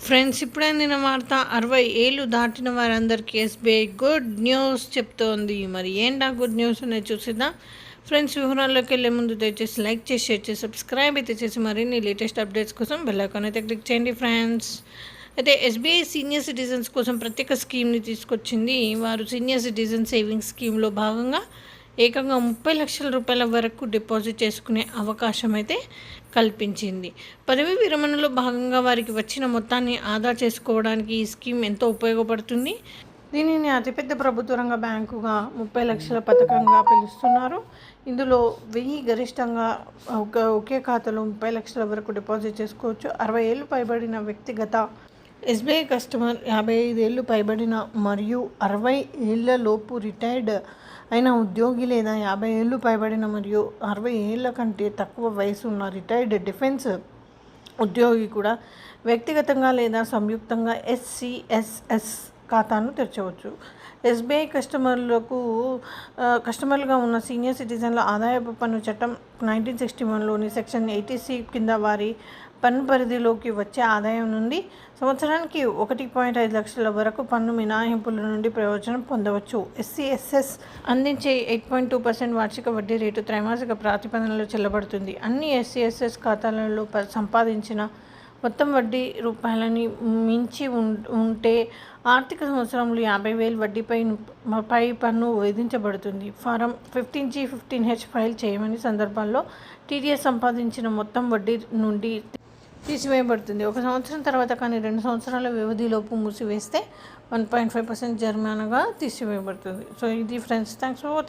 Friends, ఇప్పుడే అందిన వార్త 60 ఏళ్ళు దాటిన వారందరికీ ఎస్బీఐ గుడ్ న్యూస్ చెప్తోంది. మరి ఏంటా గుడ్ న్యూస్ అనేది చూసిద్దాం. ఫ్రెండ్స్, వివరాల్లోకి వెళ్ళే ముందు దయచేసి లైక్ చేసి షేర్ చేసి సబ్స్క్రైబ్ అయితే చేసి మరిన్ని లేటెస్ట్ అప్డేట్స్ కోసం బెల్ ఐకాన్ అయితే క్లిక్ చేయండి. ఫ్రెండ్స్, అయితే ఎస్బీఐ సీనియర్ సిటిజన్స్ కోసం ప్రత్యేక స్కీమ్ని తీసుకొచ్చింది. వారు సీనియర్ సిటిజన్ సేవింగ్స్ స్కీమ్లో భాగంగా ఏకంగా 30 లక్షల రూపాయల వరకు డిపాజిట్ చేసుకునే అవకాశం అయితే కల్పించింది. పదవీ విరమణలో భాగంగా వారికి వచ్చిన మొత్తాన్ని ఆదా చేసుకోవడానికి ఈ స్కీమ్ ఎంతో ఉపయోగపడుతుంది. దీనిని అతిపెద్ద ప్రభుత్వ రంగ బ్యాంకుగా 30 లక్షల పథకంగా పిలుస్తున్నారు. ఇందులో 1000 గరిష్టంగా ఒకే ఖాతాలో 30 లక్షల వరకు డిపాజిట్ చేసుకోవచ్చు. 60 ఏళ్ళు పైబడిన వ్యక్తిగత ఎస్బీఐ కస్టమర్, 55 ఏళ్ళు పైబడిన మరియు 60 ఏళ్ల లోపు రిటైర్డ్ అయిన ఉద్యోగి లేదా 50 ఏళ్ళు పైబడిన మరియు 60 ఏళ్ల కంటే తక్కువ వయసు ఉన్న రిటైర్డ్ డిఫెన్స్ ఉద్యోగి కూడా వ్యక్తిగతంగా లేదా సంయుక్తంగా ఎస్సీఎస్ఎస్ ఖాతాను తెరచవచ్చు. ఎస్బీఐ కస్టమర్లుగా ఉన్న సీనియర్ సిటిజన్ల ఆదాయపు పన్ను చట్టం 1961లోని సెక్షన్ 80C కింద వారి పన్ను పరిధిలోకి వచ్చే ఆదాయం నుండి సంవత్సరానికి 1.5 లక్షల వరకు పన్ను మినహాయింపుల నుండి ప్రయోజనం పొందవచ్చు. ఎస్సీఎస్ఎస్ అందించే 8.2% వార్షిక వడ్డీ రేటు త్రైమాసిక ప్రాతిపదికన చెల్లబడుతుంది. అన్ని ఎస్సీఎస్ఎస్ ఖాతాలలో సంపాదించిన మొత్తం వడ్డీ రూపాయలని మించి ఉంటే ఆర్థిక సంవత్సరంలో 50,000 వడ్డీపై పన్ను విధించబడుతుంది. ఫారం 15G, 15H ఫైల్ చేయమని సందర్భాల్లో టీడీఎస్ సంపాదించిన మొత్తం వడ్డీ నుండి తీసివేయబడుతుంది. 1 సంవత్సరం తర్వాత కానీ 2 సంవత్సరాల వ్యవధిలోపు మూసివేస్తే 1.5% జరిమానాగా తీసివేయబడుతుంది. సో ఇది ఫ్రెండ్స్, థ్యాంక్స్ ఫర్ వాచింగ్.